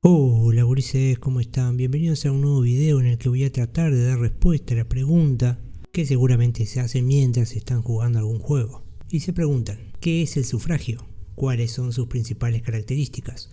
Hola gurises, ¿cómo están? Bienvenidos a un nuevo video en el que voy a tratar de dar respuesta a la pregunta que seguramente se hace mientras están jugando algún juego. Y se preguntan, ¿qué es el sufragio? ¿Cuáles son sus principales características?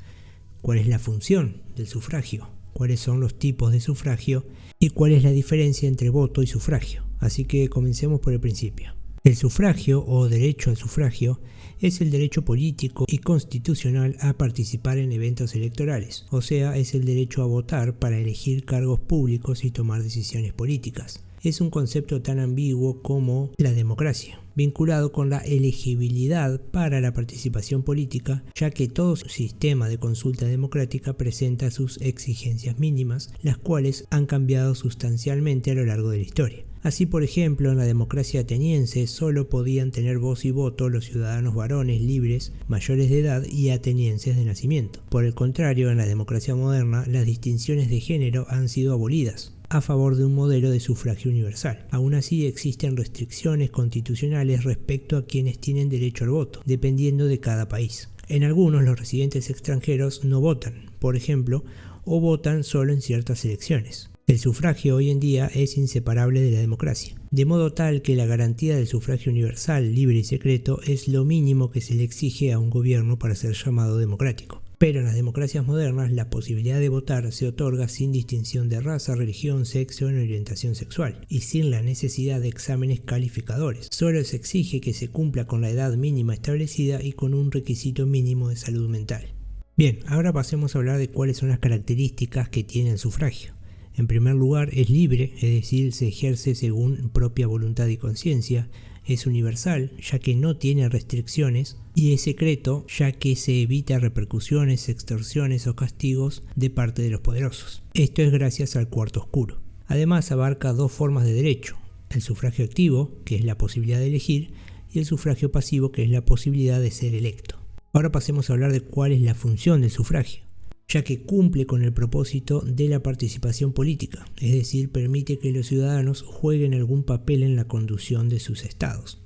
¿Cuál es la función del sufragio? ¿Cuáles son los tipos de sufragio? ¿Y cuál es la diferencia entre voto y sufragio? Así que comencemos por el principio. El sufragio o derecho al sufragio es el derecho político y constitucional a participar en eventos electorales, o sea, es el derecho a votar para elegir cargos públicos y tomar decisiones políticas. Es un concepto tan ambiguo como la democracia, vinculado con la elegibilidad para la participación política, ya que todo sistema de consulta democrática presenta sus exigencias mínimas, las cuales han cambiado sustancialmente a lo largo de la historia. Así, por ejemplo, en la democracia ateniense solo podían tener voz y voto los ciudadanos varones libres, mayores de edad y atenienses de nacimiento. Por el contrario, en la democracia moderna, las distinciones de género han sido abolidas a favor de un modelo de sufragio universal. Aún así, existen restricciones constitucionales respecto a quienes tienen derecho al voto, dependiendo de cada país. En algunos, los residentes extranjeros no votan, por ejemplo, o votan solo en ciertas elecciones. El sufragio hoy en día es inseparable de la democracia, de modo tal que la garantía del sufragio universal, libre y secreto es lo mínimo que se le exige a un gobierno para ser llamado democrático. Pero en las democracias modernas la posibilidad de votar se otorga sin distinción de raza, religión, sexo o orientación sexual y sin la necesidad de exámenes calificadores. Solo se exige que se cumpla con la edad mínima establecida y con un requisito mínimo de salud mental. Bien, ahora pasemos a hablar de cuáles son las características que tiene el sufragio. En primer lugar, es libre, es decir, se ejerce según propia voluntad y conciencia. Es universal, ya que no tiene restricciones, y es secreto, ya que se evita repercusiones, extorsiones o castigos de parte de los poderosos. Esto es gracias al cuarto oscuro. Además, abarca dos formas de derecho: el sufragio activo, que es la posibilidad de elegir, y el sufragio pasivo, que es la posibilidad de ser electo. Ahora pasemos a hablar de cuál es la función del sufragio, ya que cumple con el propósito de la participación política, es decir, permite que los ciudadanos jueguen algún papel en la conducción de sus estados,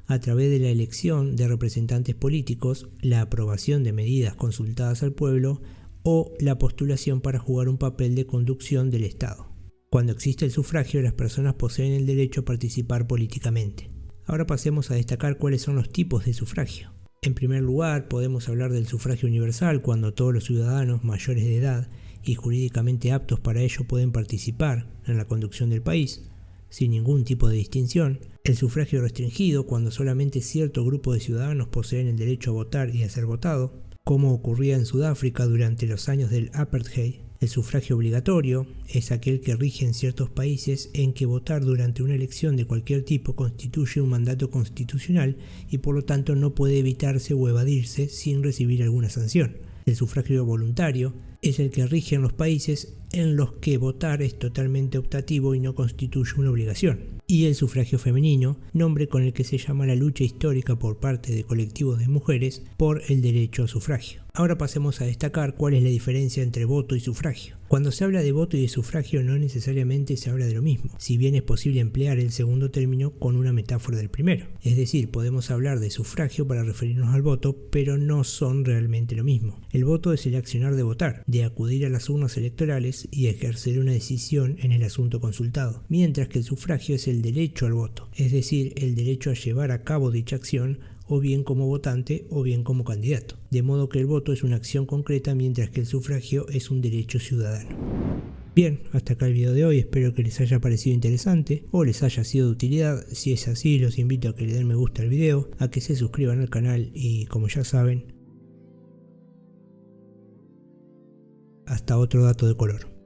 a través de la elección de representantes políticos, la aprobación de medidas consultadas al pueblo o la postulación para jugar un papel de conducción del Estado. Cuando existe el sufragio, las personas poseen el derecho a participar políticamente. Ahora pasemos a destacar cuáles son los tipos de sufragio. En primer lugar, podemos hablar del sufragio universal, cuando todos los ciudadanos mayores de edad y jurídicamente aptos para ello pueden participar en la conducción del país, sin ningún tipo de distinción. El sufragio restringido, cuando solamente cierto grupo de ciudadanos poseen el derecho a votar y a ser votado, como ocurría en Sudáfrica durante los años del Apartheid. El sufragio obligatorio es aquel que rige en ciertos países en que votar durante una elección de cualquier tipo constituye un mandato constitucional y por lo tanto no puede evitarse o evadirse sin recibir alguna sanción. El sufragio voluntario es el que rige en los países en los que votar es totalmente optativo y no constituye una obligación. Y el sufragio femenino, nombre con el que se llama la lucha histórica por parte de colectivos de mujeres por el derecho a sufragio. Ahora pasemos a destacar cuál es la diferencia entre voto y sufragio. Cuando se habla de voto y de sufragio no necesariamente se habla de lo mismo, si bien es posible emplear el segundo término con una metáfora del primero. Es decir, podemos hablar de sufragio para referirnos al voto, pero no son realmente lo mismo. El voto es el accionar de votar, de acudir a las urnas electorales y ejercer una decisión en el asunto consultado, mientras que el sufragio es el derecho al voto, es decir, el derecho a llevar a cabo dicha acción, o bien como votante o bien como candidato. De modo que el voto es una acción concreta, mientras que el sufragio es un derecho ciudadano. Bien, hasta acá el video de hoy, espero que les haya parecido interesante o les haya sido de utilidad. Si es así, los invito a que le den me gusta al video, a que se suscriban al canal y, como ya saben, hasta otro dato de color.